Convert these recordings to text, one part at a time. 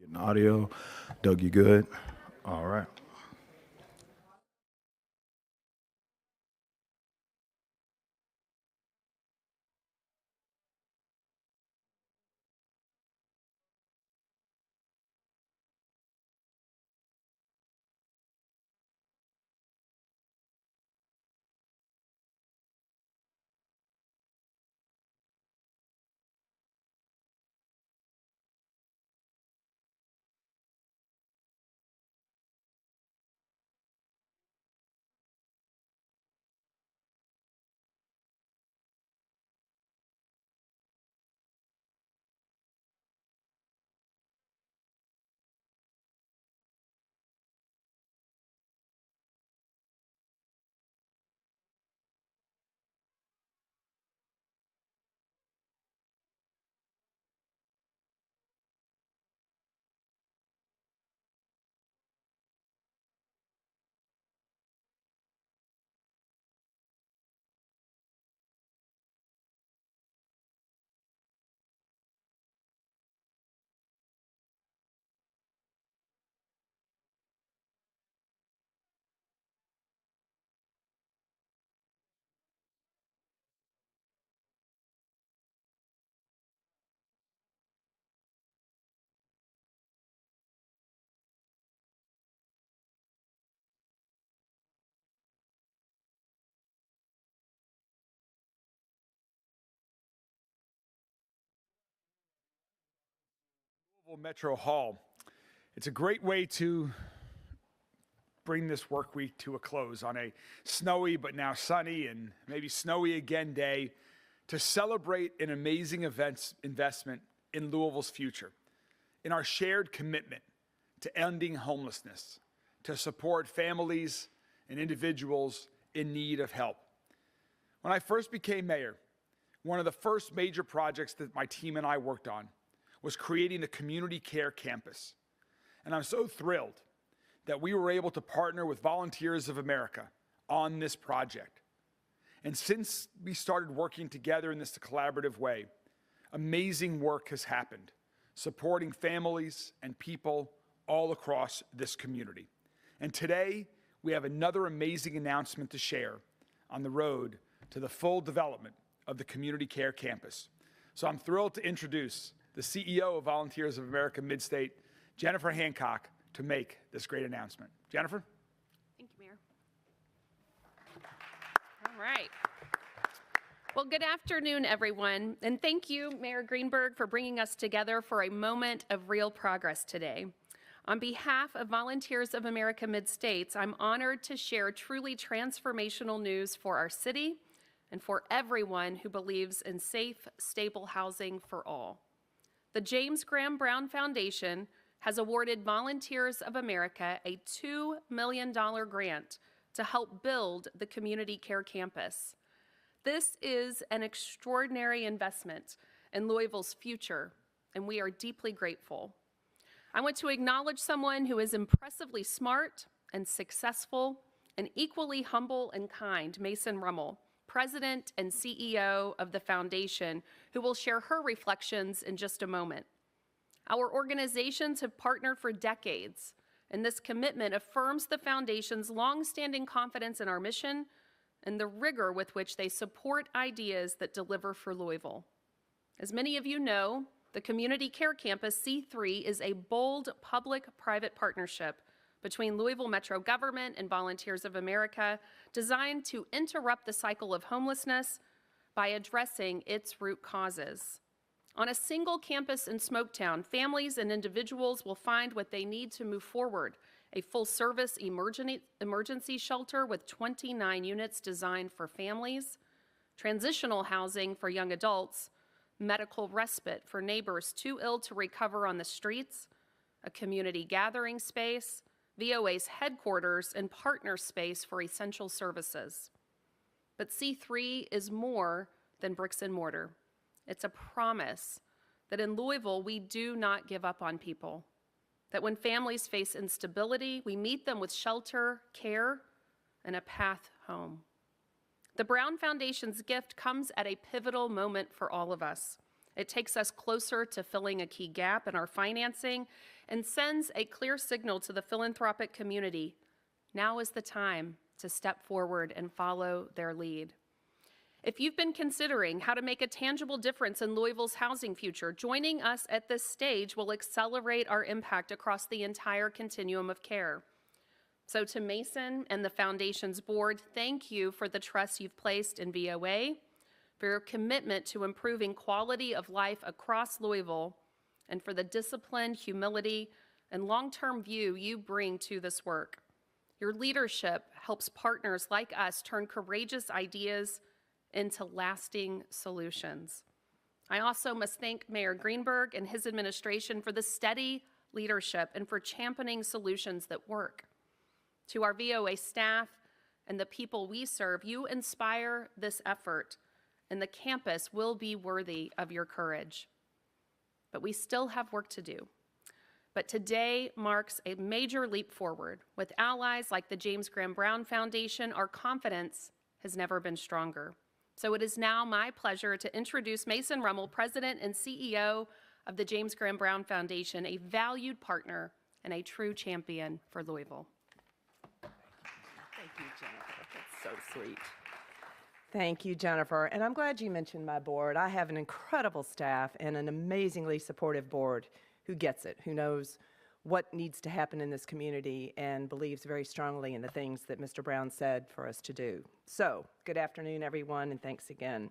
Getting audio. Doug, you good? All right. Louisville Metro Hall. It's a great way to bring this work week to a close on a snowy but now sunny and maybe snowy again day to celebrate an amazing investment in Louisville's future, in our shared commitment to ending homelessness, to support families and individuals in need of help. When I first became mayor, one of the first major projects that my team and I worked on was creating the Community Care Campus. And I'm so thrilled that we were able to partner with Volunteers of America on this project. And since we started working together in this collaborative way, amazing work has happened, supporting families and people all across this community. And today, we have another amazing announcement to share on the road to the full development of the Community Care Campus. So I'm thrilled to introduce the CEO of Volunteers of America Midstate, Jennifer Hancock, to make this great announcement. Jennifer? Thank you, Mayor. All right. Well, good afternoon, everyone. And thank you, Mayor Greenberg, for bringing us together for a moment of real progress today. On behalf of Volunteers of America Mid-States, I'm honored to share truly transformational news for our city and for everyone who believes in safe, stable housing for all. The James Graham Brown Foundation has awarded Volunteers of America a $2 million grant to help build the Community Care Campus. This is an extraordinary investment in Louisville's future, and we are deeply grateful. I want to acknowledge someone who is impressively smart and successful and equally humble and kind, Mason Rummel, President and CEO of the foundation, who will share her reflections in just a moment. Our organizations have partnered for decades, and this commitment affirms the foundation's longstanding confidence in our mission and the rigor with which they support ideas that deliver for Louisville. As many of you know, the Community Care Campus, C3, is a bold public-private partnership between Louisville Metro government and Volunteers of America designed to interrupt the cycle of homelessness by addressing its root causes. On a single campus in Smoketown, families and individuals will find what they need to move forward: a full-service emergency shelter with 29 units designed for families, transitional housing for young adults, medical respite for neighbors too ill to recover on the streets, a community gathering space, VOA's headquarters, and partner space for essential services. But C3 is more than bricks and mortar. It's a promise that in Louisville, we do not give up on people, that when families face instability, we meet them with shelter, care, and a path home. The Brown Foundation's gift comes at a pivotal moment for all of us. It takes us closer to filling a key gap in our financing and sends a clear signal to the philanthropic community. Now is the time to step forward and follow their lead. If you've been considering how to make a tangible difference in Louisville's housing future, joining us at this stage will accelerate our impact across the entire continuum of care. So to Mason and the Foundation's board, thank you for the trust you've placed in VOA, for your commitment to improving quality of life across Louisville, and for the discipline, humility, and long-term view you bring to this work. Your leadership helps partners like us turn courageous ideas into lasting solutions. I also must thank Mayor Greenberg and his administration for the steady leadership and for championing solutions that work. To our VOA staff and the people we serve, you inspire this effort, and the campus will be worthy of your courage. But we still have work to do. But today marks a major leap forward. With allies like the James Graham Brown Foundation, our confidence has never been stronger. So it is now my pleasure to introduce Mason Rummel, President and CEO of the James Graham Brown Foundation, a valued partner and a true champion for Louisville. Thank you, Jennifer. That's so sweet. Thank you, Jennifer. And I'm glad you mentioned my board. I have an incredible staff and an amazingly supportive board who gets it, who knows what needs to happen in this community and believes very strongly in the things that Mr. Brown said for us to do. So, good afternoon, everyone, and thanks again.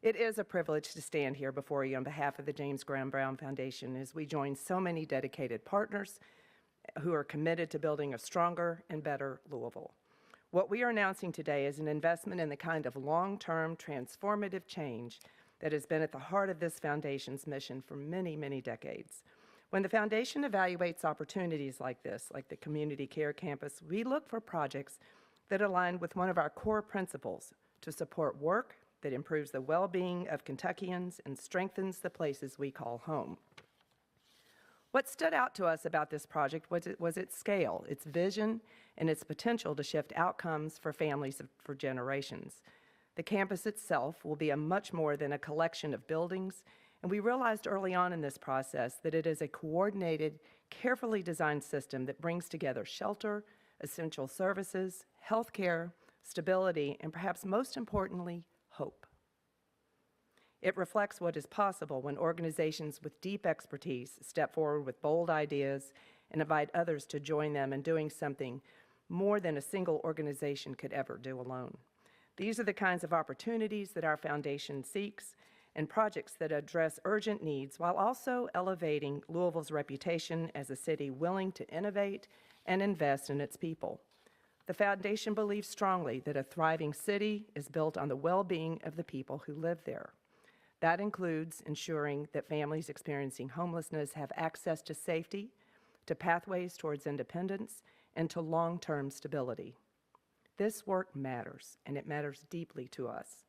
It is a privilege to stand here before you on behalf of the James Graham Brown Foundation as we join so many dedicated partners who are committed to building a stronger and better Louisville. What we are announcing today is an investment in the kind of long-term transformative change that has been at the heart of this foundation's mission for many, many decades. When the foundation evaluates opportunities like this, like the Community Care Campus, we look for projects that align with one of our core principles to support work that improves the well-being of Kentuckians and strengthens the places we call home. What stood out to us about this project was its scale, its vision, and its potential to shift outcomes for families for generations. The campus itself will be a much more than a collection of buildings, and we realized early on in this process that it is a coordinated, carefully designed system that brings together shelter, essential services, healthcare, stability, and perhaps most importantly, hope. It reflects what is possible when organizations with deep expertise step forward with bold ideas and invite others to join them in doing something more than a single organization could ever do alone. These are the kinds of opportunities that our foundation seeks and projects that address urgent needs while also elevating Louisville's reputation as a city willing to innovate and invest in its people. The foundation believes strongly that a thriving city is built on the well-being of the people who live there. That includes ensuring that families experiencing homelessness have access to safety, to pathways towards independence, and to long-term stability. This work matters, and it matters deeply to us.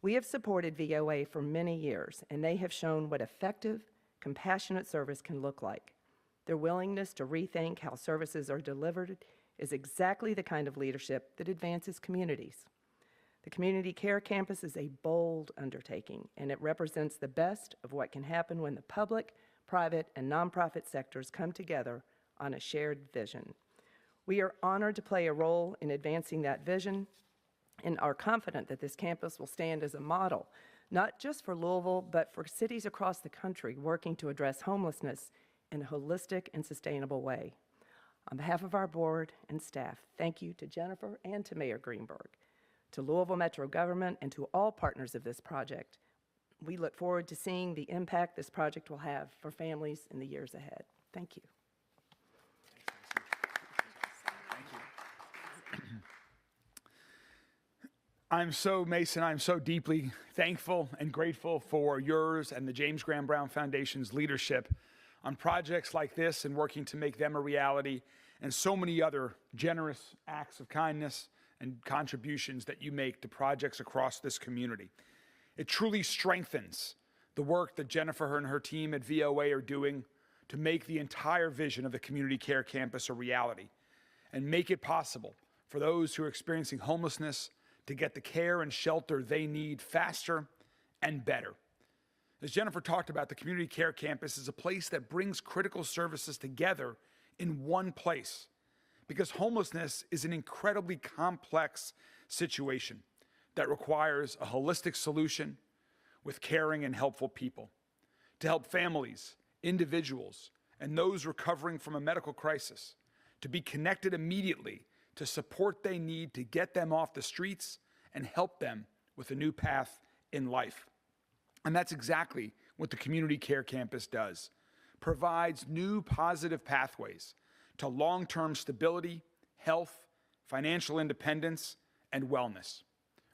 We have supported VOA for many years, and they have shown what effective, compassionate service can look like. Their willingness to rethink how services are delivered is exactly the kind of leadership that advances communities. The Community Care Campus is a bold undertaking, and it represents the best of what can happen when the public, private, and nonprofit sectors come together on a shared vision. We are honored to play a role in advancing that vision and are confident that this campus will stand as a model, not just for Louisville, but for cities across the country working to address homelessness in a holistic and sustainable way. On behalf of our board and staff, thank you to Jennifer and to Mayor Greenberg, to Louisville Metro Government, and to all partners of this project. We look forward to seeing the impact this project will have for families in the years ahead. Thank you. Mason, I'm so deeply thankful and grateful for yours and the James Graham Brown Foundation's leadership on projects like this and working to make them a reality, and so many other generous acts of kindness and contributions that you make to projects across this community. It truly strengthens the work that Jennifer and her team at VOA are doing to make the entire vision of the Community Care Campus a reality and make it possible for those who are experiencing homelessness to get the care and shelter they need faster and better. As Jennifer talked about, the Community Care Campus is a place that brings critical services together in one place, because homelessness is an incredibly complex situation that requires a holistic solution with caring and helpful people to help families, individuals, and those recovering from a medical crisis to be connected immediately to support they need to get them off the streets and help them with a new path in life. And that's exactly what the Community Care Campus does. Provides new positive pathways to long-term stability, health, financial independence, and wellness.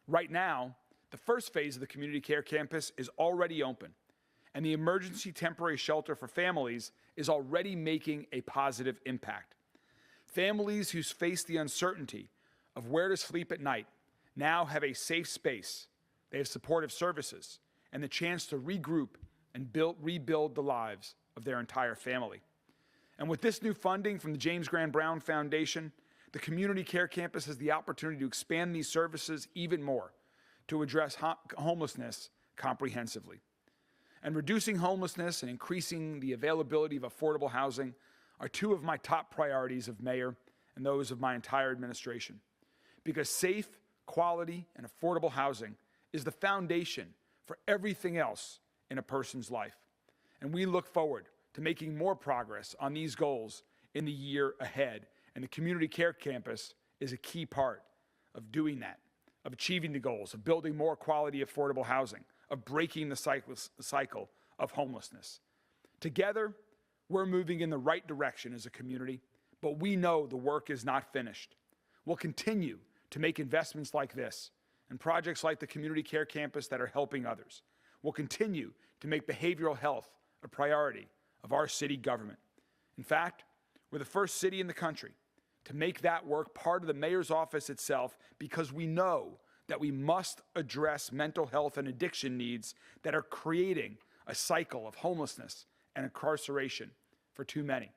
Right now, the first phase of the Community Care Campus is already open, and the emergency temporary shelter for families is already making a positive impact. Families who face the uncertainty of where to sleep at night now have a safe space. They have supportive services and the chance to regroup and rebuild the lives of their entire family. And with this new funding from the James Graham Brown Foundation, the Community Care Campus has the opportunity to expand these services even more to address homelessness comprehensively. And reducing homelessness and increasing the availability of affordable housing are two of my top priorities of mayor and those of my entire administration. Because safe, quality, and affordable housing is the foundation for everything else in a person's life. And we look forward to making more progress on these goals in the year ahead. And the Community Care Campus is a key part of doing that, of achieving the goals, of building more quality, affordable housing, of breaking the cycle of homelessness. Together, we're moving in the right direction as a community, but we know the work is not finished. We'll continue to make investments like this and projects like the Community Care Campus that are helping others. We'll continue to make behavioral health a priority of our city government. In fact, we're the first city in the country to make that work part of the mayor's office itself, because we know that we must address mental health and addiction needs that are creating a cycle of homelessness and incarceration for too many.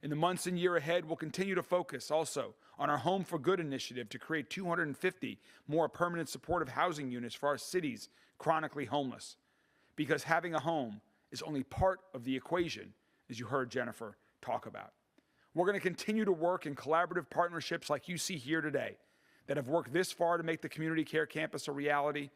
In the months and year ahead, we'll continue to focus also on our Home for Good initiative to create 250 more permanent supportive housing units for our city's chronically homeless, because having a home is only part of the equation, as you heard Jennifer talk about. We're going to continue to work in collaborative partnerships like you see here today that have worked this far to make the Community Care Campus a reality,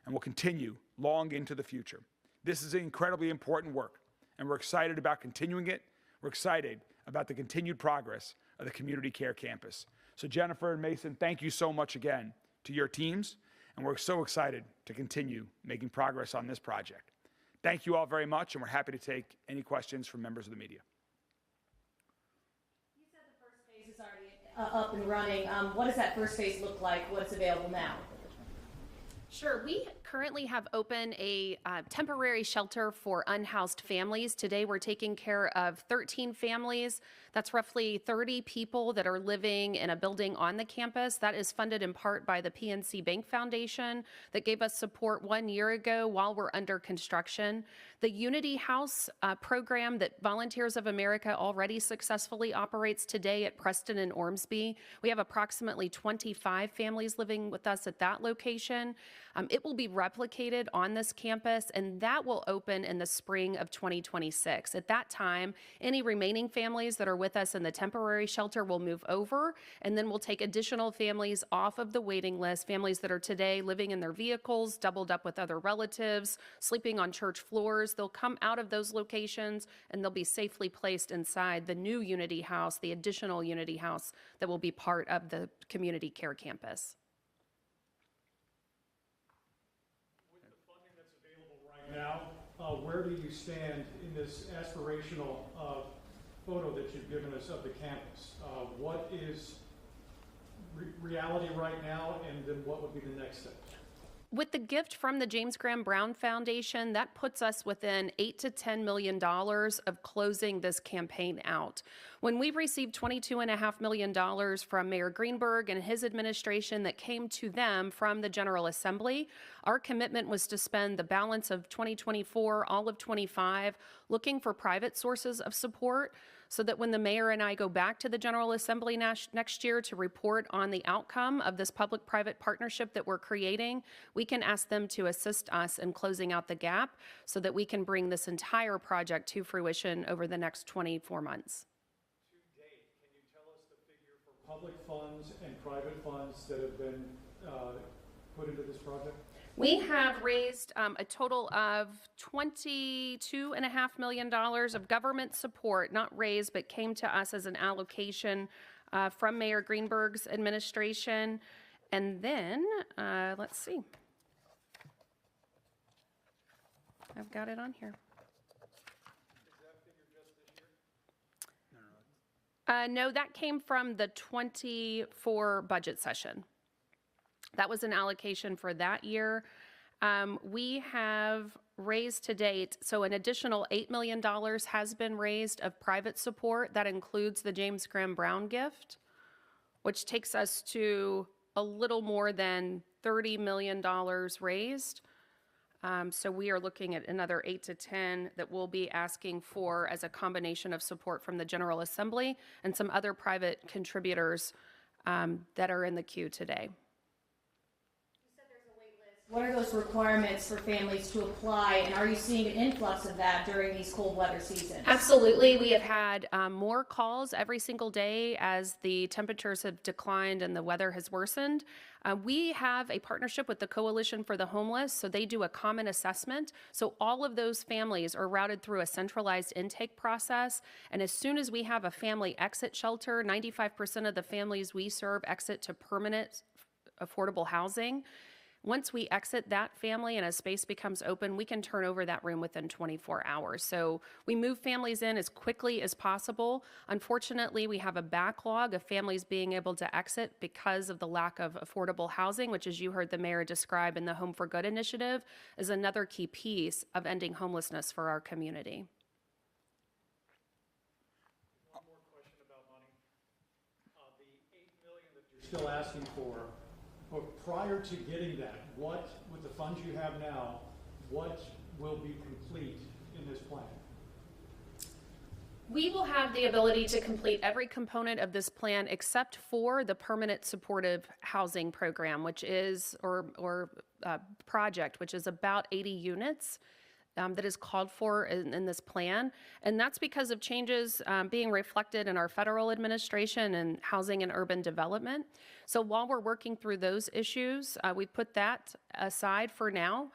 and will continue long into the future. This is incredibly important work, and we're excited about continuing it. We're excited about the continued progress of the Community Care Campus. So Jennifer and Mason, thank you so much again to your teams, and we're so excited to continue making progress on this project. Thank you all very much, and we're happy to take any questions from members of the media. You said the first phase is already up and running. What does that first phase look like? What's available now? Sure. We currently have open a temporary shelter for unhoused families. Today, we're taking care of 13 families. That's roughly 30 people that are living in a building on the campus. That is funded in part by the PNC Bank Foundation that gave us support 1 year ago while we're under construction. The Unity House program that Volunteers of America already successfully operates today at Preston and Ormsby. We have approximately 25 families living with us at that location. It will be replicated on this campus, and that will open in the spring of 2026. At that time, any remaining families that are with us in the temporary shelter will move over, and then we'll take additional families off of the waiting list, families that are today living in their vehicles, doubled up with other relatives, sleeping on church floors. They'll come out of those locations, and they'll be safely placed inside the new Unity House, the additional Unity House that will be part of the Community Care Campus. Now, where do you stand in this aspirational photo that you've given us of the campus? What is reality right now, and then what would be the next step? With the gift from the James Graham Brown Foundation, that puts us within $8 to $10 million of closing this campaign out. When we received $22.5 million from Mayor Greenberg and his administration that came to them from the General Assembly, our commitment was to spend the balance of 2024, all of 25, looking for private sources of support. so that when the mayor and I go back to the General Assembly next year to report on the outcome of this public-private partnership that we're creating, we can ask them to assist us in closing out the gap so that we can bring this entire project to fruition over the next 24 months. To date, can you tell us the figure for public funds and private funds that have been put into this project? We have raised a total of $22.5 million of government support, not raised, but came to us as an allocation from Mayor Greenberg's administration. And then, let's see. I've got it on here. No, that came from the 24 budget session. That was an allocation for that year. We have raised to date, so an additional $8 million has been raised of private support. That includes the James Graham Brown gift, which takes us to a little more than $30 million raised. So we are looking at another 8 to 10 that we'll be asking for as a combination of support from the General Assembly and some other private contributors that are in the queue today. What are those requirements for families to apply, and are you seeing an influx of that during these cold weather seasons? Absolutely. We have had more calls every single day as the temperatures have declined and the weather has worsened. We have a partnership with the Coalition for the Homeless, so they do a common assessment. So all of those families are routed through a centralized intake process, and as soon as we have a family exit shelter, 95% of the families we serve exit to permanent affordable housing. Once we exit that family and a space becomes open, we can turn over that room within 24 hours. So we move families in as quickly as possible. Unfortunately, we have a backlog of families being able to exit because of the lack of affordable housing, which, as you heard the mayor describe in the Home for Good initiative, is another key piece of ending homelessness for our community. One more question about money. The $8 million that you're still asking for, but prior to getting that, what, with the funds you have now, what will be complete in this plan? We will have the ability to complete every component of this plan except for the permanent supportive housing program, which is, project, which is about 80 units. That is called for in this plan. And that's because of changes being reflected in our federal administration and housing and urban development. So while we're working through those issues, we put that aside for now.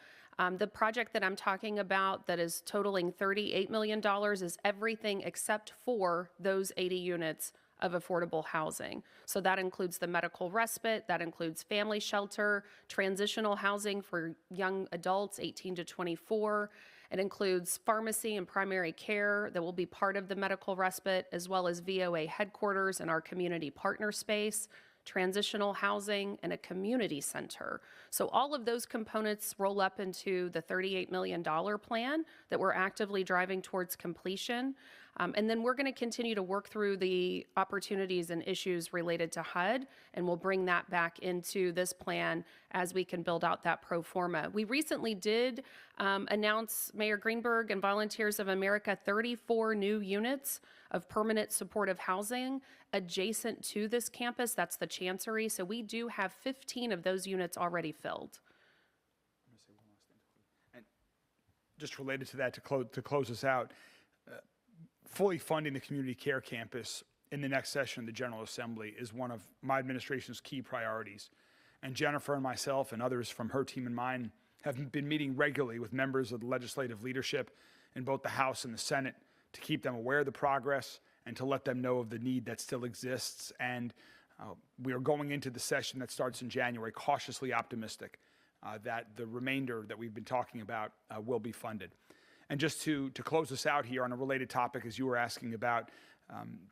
The project that I'm talking about that is totaling $38 million is everything except for those 80 units of affordable housing. So that includes the medical respite, that includes family shelter, transitional housing for young adults 18 to 24. It includes pharmacy and primary care that will be part of the medical respite, as well as VOA headquarters and our community partner space, transitional housing, and a community center. So all of those components roll up into the $38 million plan that we're actively driving towards completion. And then we're going to continue to work through the opportunities and issues related to HUD, and we'll bring that back into this plan as we can build out that pro forma. We recently did announce, Mayor Greenberg and Volunteers of America, 34 new units of permanent supportive housing adjacent to this campus. That's the Chancery. So we do have 15 of those units already filled. And just related to that, to close us out, fully funding the community care campus in the next session of the General Assembly is one of my administration's key priorities. And Jennifer and myself and others from her team and mine have been meeting regularly with members of the legislative leadership in both the House and the Senate to keep them aware of the progress and to let them know of the need that still exists. And we are going into the session that starts in January cautiously optimistic that the remainder that we've been talking about will be funded. And just to close us out here on a related topic, as you were asking about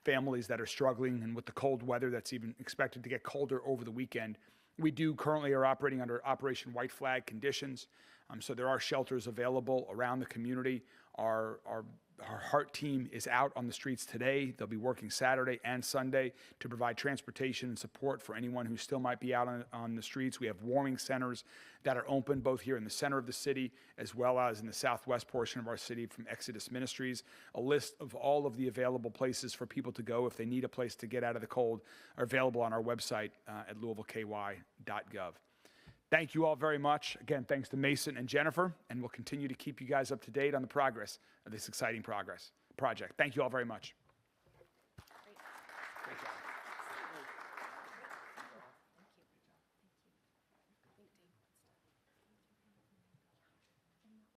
families that are struggling and with the cold weather that's even expected to get colder over the weekend, we do currently are operating under Operation White Flag conditions. So there are shelters available around the community. Our HEART team is out on the streets today. They'll be working Saturday and Sunday to provide transportation and support for anyone who still might be out on the streets. We have warming centers that are open both here in the center of the city as well as in the southwest portion of our city from Exodus Ministries. A list of all of the available places for people to go if they need a place to get out of the cold are available on our website at louisvilleky.gov. Thank you all very much. Again, thanks to Mason and Jennifer, and we'll continue to keep you guys up to date on the progress of this exciting project. Thank you all very much.